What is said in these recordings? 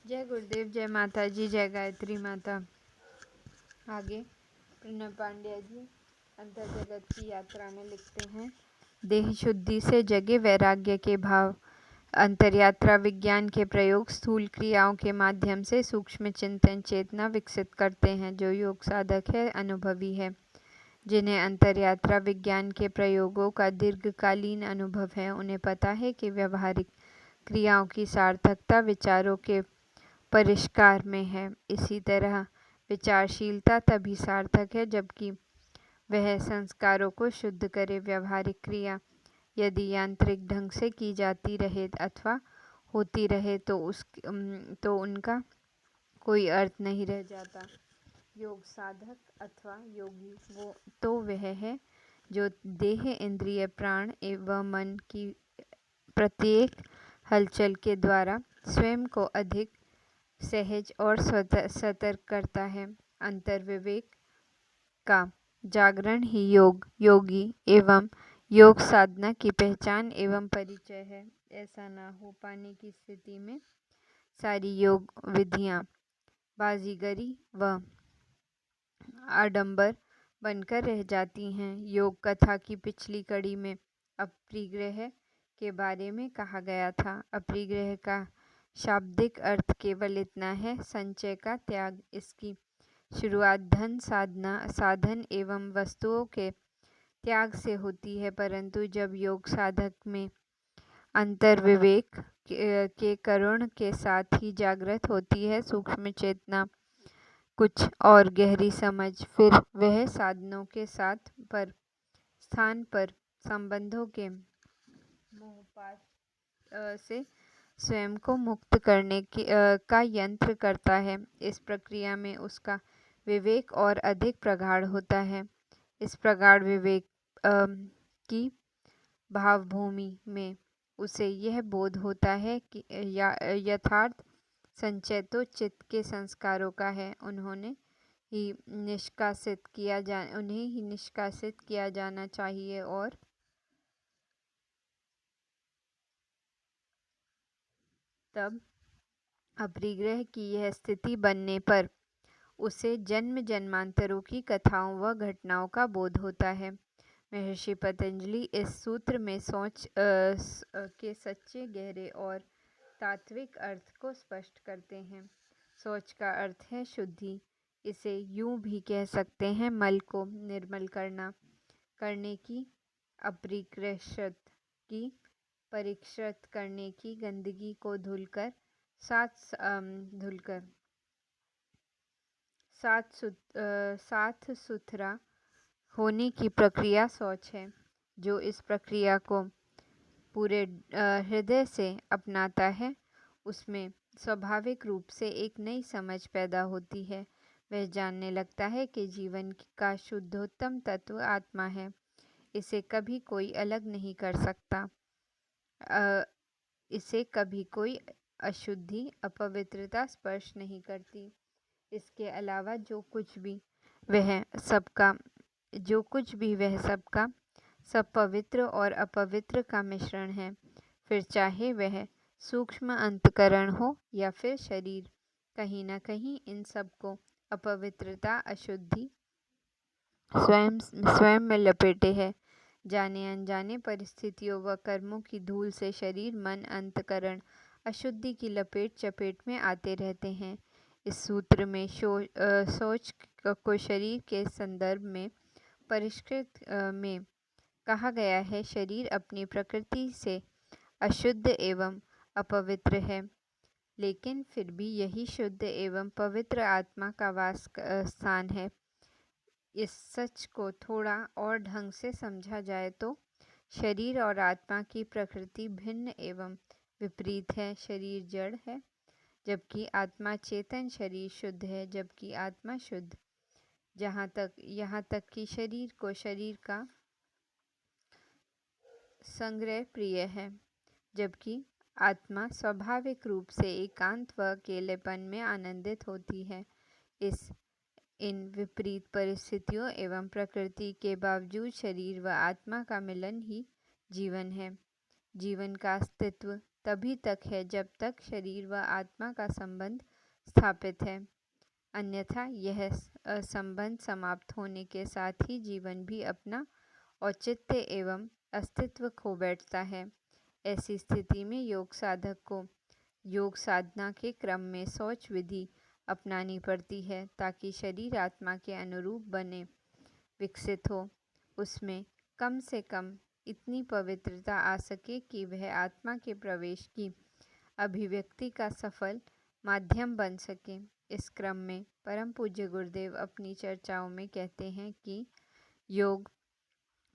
जय गुरुदेव, जय माता जी, जय गायत्री माता। आगे प्रणव पांड्या जी अंतर्जगत की यात्रा में लिखते हैं, देह शुद्धि से जगे वैराग्य के भाव। अंतर्यात्रा विज्ञान के प्रयोग स्थूल क्रियाओं के माध्यम से सूक्ष्म चिंतन चेतना विकसित करते हैं। जो योग साधक है, अनुभवी है, जिन्हें अंतर्यात्रा विज्ञान के प्रयोगों का दीर्घकालीन अनुभव है, उन्हें पता है कि व्यवहारिक क्रियाओं की सार्थकता विचारों के परिष्कार में है। इसी तरह विचारशीलता तभी सार्थक है जबकि वह संस्कारों को शुद्ध करे। व्यवहारिक क्रिया यदि यांत्रिक ढंग से की जाती रहे अथवा होती रहे तो उनका कोई अर्थ नहीं रह जाता। योग साधक अथवा योगी वह है जो देह, इंद्रिय, प्राण एवं मन की प्रत्येक हलचल के द्वारा स्वयं को अधिक सहज और सतर्क करता है। अंतर्विवेक का जागरण ही योगी एवं योग साधना की पहचान एवं परिचय है। ऐसा ना हो पाने की स्थिति में सारी योग विधियां बाजीगरी व आडंबर बनकर रह जाती हैं। योग कथा की पिछली कड़ी में अपरिग्रह के बारे में कहा गया था। अपरिग्रह का शाब्दिक अर्थ केवल इतना है, संचय का त्याग। इसकी शुरुआत धन साधन एवं वस्तुओं के त्याग से होती है, परंतु जब योग साधक में अंतर्विवेक के करुण के साथ ही जागृत होती है, सूक्ष्म चेतना, कुछ और गहरी समझ, फिर वह साधनों के स्थान पर संबंधों के मोहपाश से स्वयं को मुक्त करने का यंत्र करता है। इस प्रक्रिया में उसका विवेक और अधिक प्रगाढ़ होता है। इस प्रगाढ़ विवेक की भावभूमि में उसे यह बोध होता है कि यथार्थ संचय तो चित्त के संस्कारों का है, उन्हें ही निष्कासित किया जाना चाहिए। और तब अपरिग्रह की यह स्थिति बनने पर उसे जन्म जन्मांतरों की कथाओं व घटनाओं का बोध होता है। महर्षि पतंजलि इस सूत्र में सोच के सच्चे, गहरे और तात्विक अर्थ को स्पष्ट करते हैं। सोच का अर्थ है शुद्धि। इसे यूं भी कह सकते हैं, मल को निर्मल करने की, अपरिकृष्ट की, परिष्कृत करने की, गंदगी को धुलकर साफ सुथरा होने की प्रक्रिया सोच है। जो इस प्रक्रिया को पूरे हृदय से अपनाता है, उसमें स्वाभाविक रूप से एक नई समझ पैदा होती है। वह जानने लगता है कि जीवन का शुद्धोत्तम तत्व आत्मा है। इसे कभी कोई अलग नहीं कर सकता। इसे कभी कोई अशुद्धि, अपवित्रता स्पर्श नहीं करती। इसके अलावा जो कुछ भी वह सबका सब पवित्र और अपवित्र का मिश्रण है। फिर चाहे वह सूक्ष्म अंतकरण हो या फिर शरीर, कहीं न कहीं इन सबको अपवित्रता, अशुद्धि स्वयं में लपेटे है। जाने अनजाने परिस्थितियों व कर्मों की धूल से शरीर, मन, अंतकरण अशुद्धि की चपेट में आते रहते हैं। इस सूत्र में सोच को शरीर के संदर्भ में परिष्कृत में कहा गया है। शरीर अपनी प्रकृति से अशुद्ध एवं अपवित्र है, लेकिन फिर भी यही शुद्ध एवं पवित्र आत्मा का वास स्थान है। इस सच को थोड़ा और ढंग से समझा जाए तो शरीर और आत्मा की प्रकृति भिन्न एवं विपरीत है। शरीर जड़ है जबकि आत्मा चेतन। शरीर शुद्ध है जबकि आत्मा शुद्ध। यहाँ तक कि शरीर को शरीर का संग्रह प्रिय है, जबकि आत्मा स्वाभाविक रूप से एकांत व अकेलेपन में आनंदित होती है। इन विपरीत परिस्थितियों एवं प्रकृति के बावजूद शरीर व आत्मा का मिलन ही जीवन है। जीवन का अस्तित्व तभी तक है जब तक शरीर व आत्मा का संबंध स्थापित है, अन्यथा यह संबंध समाप्त होने के साथ ही जीवन भी अपना औचित्य एवं अस्तित्व खो बैठता है। ऐसी स्थिति में योग साधक को योग साधना के क्रम में शौच विधि अपनानी पड़ती है ताकि शरीर आत्मा के अनुरूप बने विकसित हो। उसमें कम से कम इतनी पवित्रता आ सके कि वह आत्मा के प्रवेश की अभिव्यक्ति का सफल माध्यम बन सके। इस क्रम में परम पूज्य गुरुदेव अपनी चर्चाओं में कहते हैं कि योग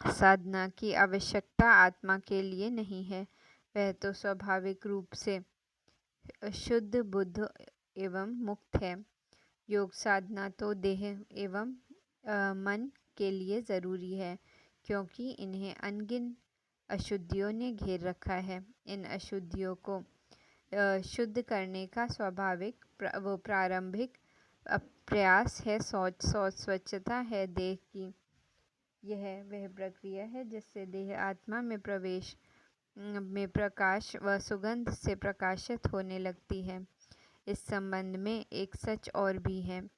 साधना की आवश्यकता आत्मा के लिए नहीं है, वह तो स्वाभाविक रूप से शुद्ध बुद्ध एवं मुक्त है। योग साधना तो देह एवं मन के लिए ज़रूरी है, क्योंकि इन्हें अनगिन अशुद्धियों ने घेर रखा है। इन अशुद्धियों को शुद्ध करने का स्वाभाविक वो प्रारंभिक प्रयास है शौच। स्वच्छता है देह की। यह वह प्रक्रिया है जिससे देह आत्मा में प्रवेश में प्रकाश व सुगंध से प्रकाशित होने लगती है। इस संबंध में एक सच और भी है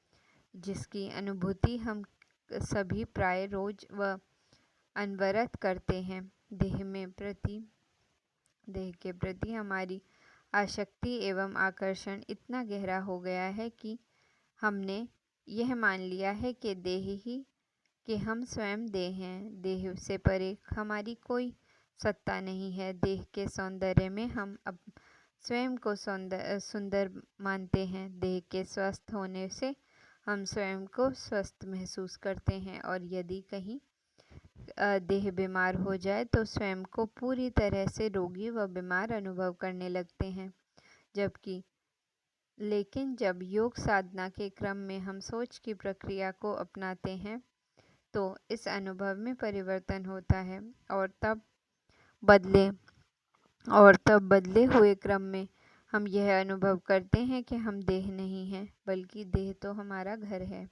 जिसकी अनुभूति हम सभी प्राय रोज व अनवरत करते हैं। देह के प्रति हमारी आसक्ति एवं आकर्षण इतना गहरा हो गया है कि हमने यह मान लिया है कि देह ही कि हम स्वयं देह हैं। देह से परे हमारी कोई सत्ता नहीं है। देह के सौंदर्य में हम अब स्वयं को सुंदर मानते हैं। देह के स्वस्थ होने से हम स्वयं को स्वस्थ महसूस करते हैं, और यदि कहीं देह बीमार हो जाए तो स्वयं को पूरी तरह से रोगी व बीमार अनुभव करने लगते हैं। लेकिन जब योग साधना के क्रम में हम सोच की प्रक्रिया को अपनाते हैं तो इस अनुभव में परिवर्तन होता है, और तब बदले हुए क्रम में हम यह अनुभव करते हैं कि हम देह नहीं हैं, बल्कि देह तो हमारा घर है।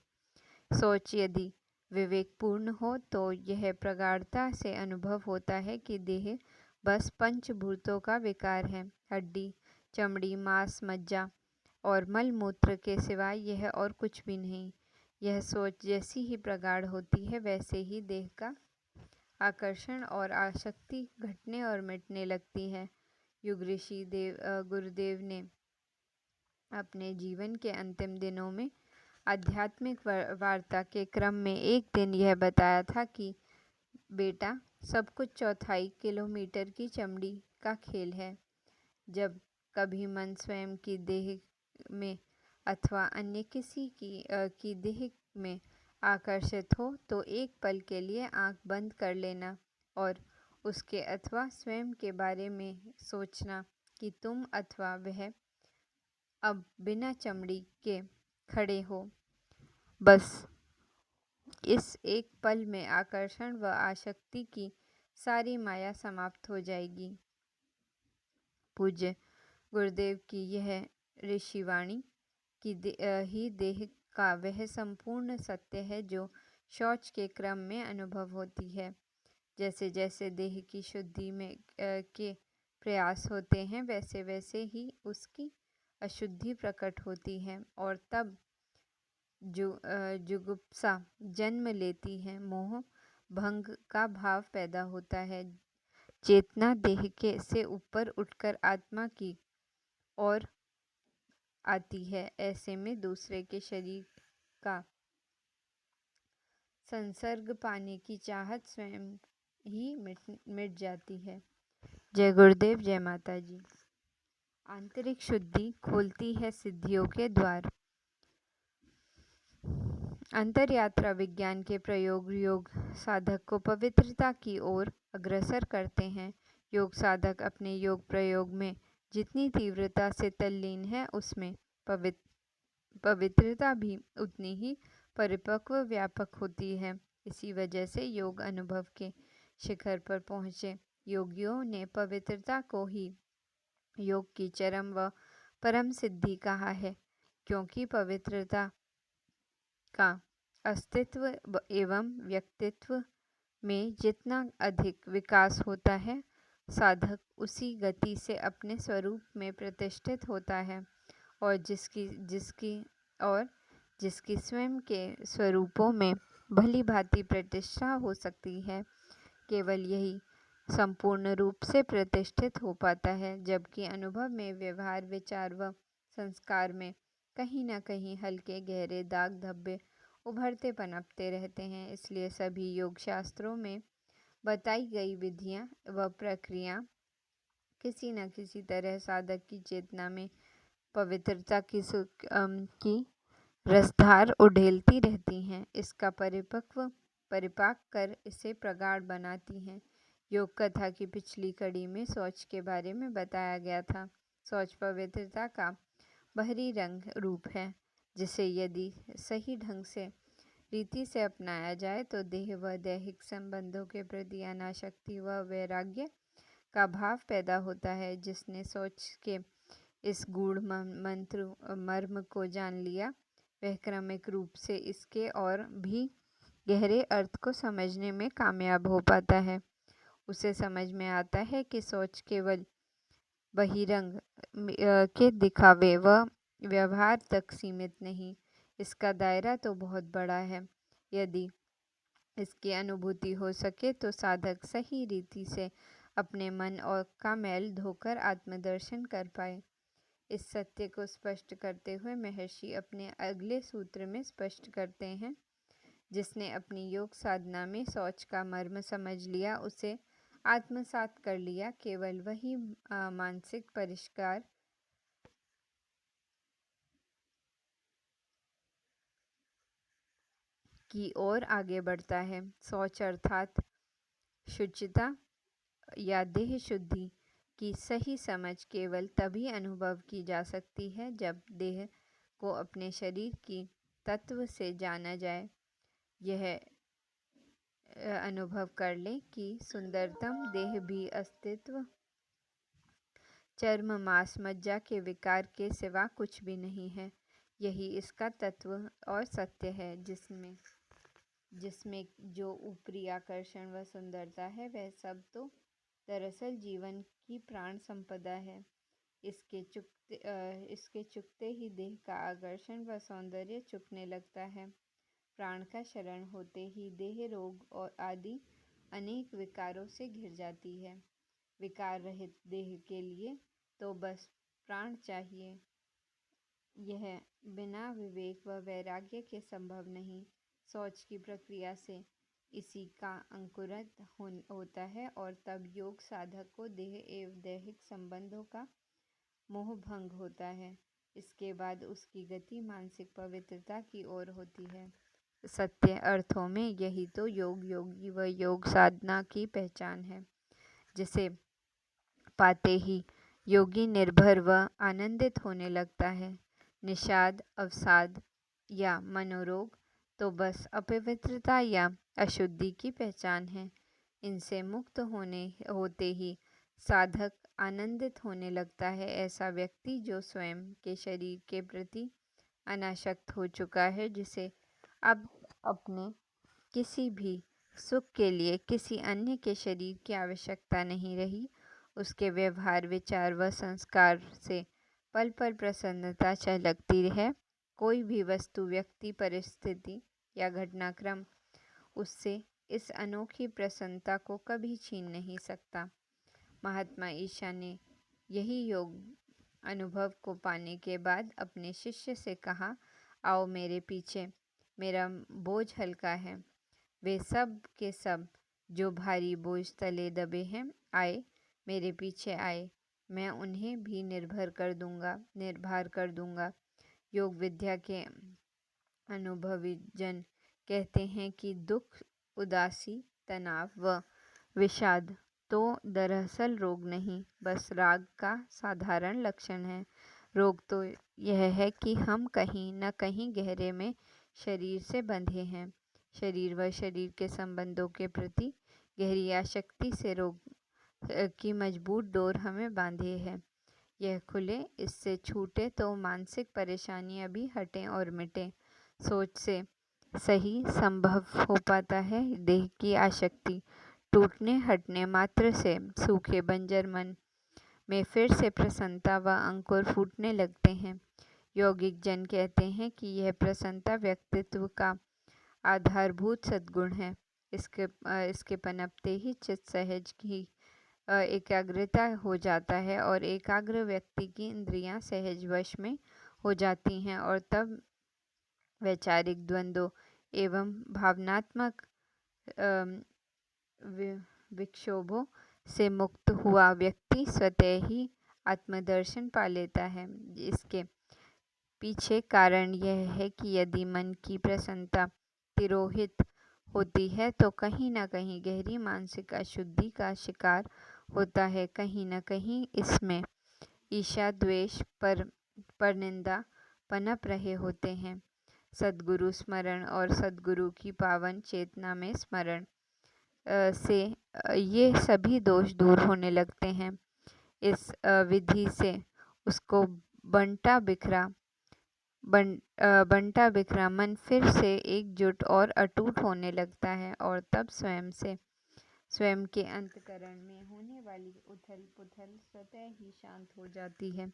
सोच यदि विवेकपूर्ण हो तो यह प्रगाढ़ता से अनुभव होता है कि देह बस पंचभूतों का विकार है। हड्डी, चमड़ी, मांस, मज्जा और मल मूत्र के सिवाय यह और कुछ भी नहीं। यह सोच जैसी ही प्रगाढ़ होती है, वैसे ही देह का आकर्षण और आसक्ति घटने और मिटने लगती है। युग ऋषि गुरुदेव ने अपने जीवन के अंतिम दिनों में आध्यात्मिक वार्ता के क्रम में एक दिन यह बताया था कि बेटा, सब कुछ 4 किलोमीटर की चमड़ी का खेल है। जब कभी मन स्वयं की देह में अथवा अन्य किसी की देह में आकर्षित हो तो एक पल के लिए आंख बंद कर लेना और उसके अथवा स्वयं के बारे में सोचना कि तुम अथवा वह अब बिना चमड़ी के खड़े हो। बस इस एक पल में आकर्षण व आसक्ति की सारी माया समाप्त हो जाएगी। पूज्य गुरुदेव की यह ऋषिवाणी की ही देह का वह संपूर्ण सत्य है जो शौच के क्रम में अनुभव होती है। जैसे जैसे देह की शुद्धि में के प्रयास होते हैं, वैसे वैसे ही उसकी अशुद्धि प्रकट होती है, और तब जुगुप्सा जन्म लेती है। मोह भंग का भाव पैदा होता है। चेतना देह के से ऊपर उठकर आत्मा की ओर आती है। ऐसे में दूसरे के शरीर का संसर्ग पाने की चाहत स्वयं ही मिट जाती है। जय गुरुदेव, जय माता जी। आंतरिक शुद्धि खोलती है सिद्धियों के द्वार। अंतर यात्रा विज्ञान के प्रयोग योग साधक को पवित्रता की ओर अग्रसर करते हैं। योग साधक अपने योग प्रयोग में जितनी तीव्रता से तल्लीन है, उसमें पवित्रता भी उतनी ही परिपक्व व्यापक होती है। इसी वजह से योग अनुभव के शिखर पर पहुँचे योगियों ने पवित्रता को ही योग की चरम व परम सिद्धि कहा है, क्योंकि पवित्रता का अस्तित्व एवं व्यक्तित्व में जितना अधिक विकास होता है, साधक उसी गति से अपने स्वरूप में प्रतिष्ठित होता है और जिसकी स्वयं के स्वरूपों में भली भांति प्रतिष्ठा हो सकती है, केवल यही संपूर्ण रूप से प्रतिष्ठित हो पाता है, जबकि अनुभव में, व्यवहार, विचार व संस्कार में कहीं न कहीं हल्के गहरे दाग धब्बे उभरते पनपते रहते हैं। इसलिए सभी योग शास्त्रों में बताई गई विधियां व प्रक्रिया किसी न किसी तरह साधक की चेतना में पवित्रता की रसधार उड़ेलती रहती हैं, इसका परिपाक कर इसे प्रगाढ़ बनाती हैं। योग कथा की पिछली कड़ी में शौच के बारे में बताया गया था। शौच पवित्रता का बाहरी रंग रूप है, जिसे यदि सही ढंग से रीति से अपनाया जाए तो देह व दैहिक संबंधों के प्रति अनासक्ति व वैराग्य का भाव पैदा होता है। जिसने शौच के इस गूढ़ मर्म को जान लिया, वह क्रमिक रूप से इसके और भी गहरे अर्थ को समझने में कामयाब हो पाता है। उसे समझ में आता है कि शौच केवल बहिरंग के दिखावे व व्यवहार तक सीमित नहीं, इसका दायरा तो बहुत बड़ा है। यदि इसकी अनुभूति हो सके तो साधक सही रीति से अपने मन और का मैल धोकर आत्मदर्शन कर पाए। इस सत्य को स्पष्ट करते हुए महर्षि अपने अगले सूत्र में स्पष्ट करते हैं, जिसने अपनी योग साधना में शौच का मर्म समझ लिया, उसे आत्मसात कर लिया, केवल वही मानसिक परिष्कार की ओर आगे बढ़ता है। शौच अर्थात शुचिता या देह शुद्धि की सही समझ केवल तभी अनुभव की जा सकती है जब देह को अपने शरीर की तत्व से जाना जाए। यह अनुभव कर ले कि सुंदरतम देह भी अस्तित्व चर्म मांस मज्जा के विकार के सिवा कुछ भी नहीं है। यही इसका तत्व और सत्य है, जिसमें जो ऊपरी आकर्षण व सुंदरता है, वह सब तो दरअसल जीवन की प्राण संपदा है। इसके चुकते ही देह का आकर्षण व सौंदर्य चुकने लगता है। प्राण का शरण होते ही देह रोग और आदि अनेक विकारों से घिर जाती है। विकार रहित देह के लिए तो बस प्राण चाहिए। यह बिना विवेक व वैराग्य के संभव नहीं। शौच की प्रक्रिया से इसी का अंकुरण होता है और तब योग साधक को देह एवं दैहिक संबंधों का मोह भंग होता है। इसके बाद उसकी गति मानसिक पवित्रता की ओर होती है। सत्य अर्थों में यही तो योगी व योग साधना की पहचान है, जिसे पाते ही योगी निर्भर व आनंदित होने लगता है। निषाद, अवसाद या मनोरोग तो बस अपवित्रता या अशुद्धि की पहचान है। इनसे मुक्त होते ही साधक आनंदित होने लगता है। ऐसा व्यक्ति जो स्वयं के शरीर के प्रति अनासक्त हो चुका है, जिसे अब अपने किसी भी सुख के लिए किसी अन्य के शरीर की आवश्यकता नहीं रही, उसके व्यवहार, विचार व संस्कार से पल पल प्रसन्नता छलकती है। कोई भी वस्तु, व्यक्ति, परिस्थिति या घटनाक्रम उससे इस अनोखी प्रसन्नता को कभी छीन नहीं सकता। महात्मा ईशा ने यही योग अनुभव को पाने के बाद अपने शिष्य से कहा, आओ मेरे पीछे, मेरा बोझ हल्का है। वे सब के सब जो भारी बोझ तले दबे हैं, आए मेरे पीछे आए, मैं उन्हें भी निर्भर कर दूंगा। योग विद्या के अनुभवी जन कहते हैं कि दुख, उदासी, तनाव व विषाद तो दरअसल रोग नहीं, बस राग का साधारण लक्षण है। रोग तो यह है कि हम कहीं न कहीं गहरे में शरीर से बंधे हैं। शरीर व शरीर के संबंधों के प्रति गहरी आसक्ति से रोग की मजबूत डोर हमें बांधे है। यह खुले, इससे छूटे तो मानसिक परेशानियां भी हटें और मिटें। सोच से सही संभव हो पाता है देह की आसक्ति टूटने हटने मात्र से सूखे बंजर मन में फिर से प्रसन्नता व अंकुर फूटने लगते हैं। यौगिक जन कहते हैं कि यह प्रसन्नता व्यक्तित्व का आधारभूत सद्गुण है। इसके पनपते ही चित्त सहज की एकाग्रता हो जाता है और एकाग्र व्यक्ति की इंद्रियां सहज वश में हो जाती हैं और तब वैचारिक द्वंद्वों एवं भावनात्मक विक्षोभों से मुक्त हुआ व्यक्ति स्वतः ही आत्मदर्शन पा लेता है। इसके पीछे कारण यह है कि यदि मन की प्रसन्नता तिरोहित होती है तो कहीं न कहीं गहरी मानसिक अशुद्धि का शिकार होता है। कहीं न कहीं इसमें ईर्ष्या, द्वेष, परनिंदा पनप रहे होते हैं। सद्गुरु स्मरण और सद्गुरु की पावन चेतना में स्मरण से ये सभी दोष दूर होने लगते हैं। इस विधि से उसको बंटा बिखरा मन फिर से एकजुट और अटूट होने लगता है और तब स्वयं के अंतःकरण में होने वाली उथल पुथल स्वतः ही शांत हो जाती है।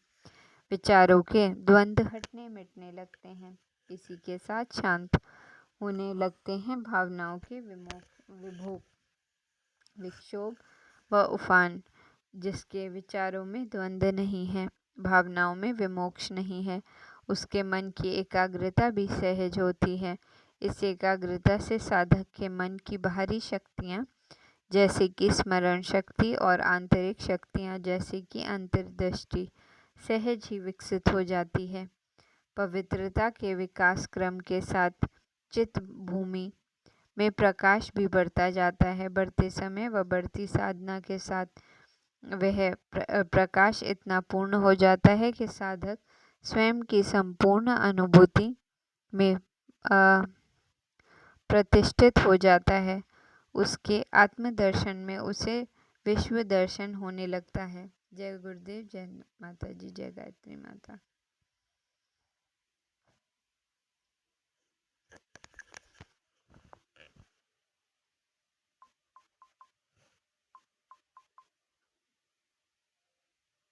विचारों के द्वंद्व हटने मिटने लगते हैं। इसी के साथ शांत होने लगते हैं भावनाओं के विभोग, विक्षोभ व उफान। जिसके विचारों में द्वंद्व नहीं है, भावनाओं में विमोक्ष नहीं है, उसके मन की एकाग्रता भी सहज होती है। इस एकाग्रता से साधक के मन की बाहरी शक्तियाँ जैसे कि स्मरण शक्ति और आंतरिक शक्तियाँ जैसे कि अंतर्दृष्टि सहज ही विकसित हो जाती है। पवित्रता के विकास क्रम के साथ चित्त भूमि में प्रकाश भी बढ़ता जाता है। बढ़ते समय व बढ़ती साधना के साथ वह प्रकाश इतना पूर्ण हो जाता है कि साधक स्वयं की संपूर्ण अनुभूति में प्रतिष्ठित हो जाता है। उसके आत्मदर्शन में उसे विश्व दर्शन होने लगता है। जय गुरुदेव, जय माता जी, जय गायत्री माता।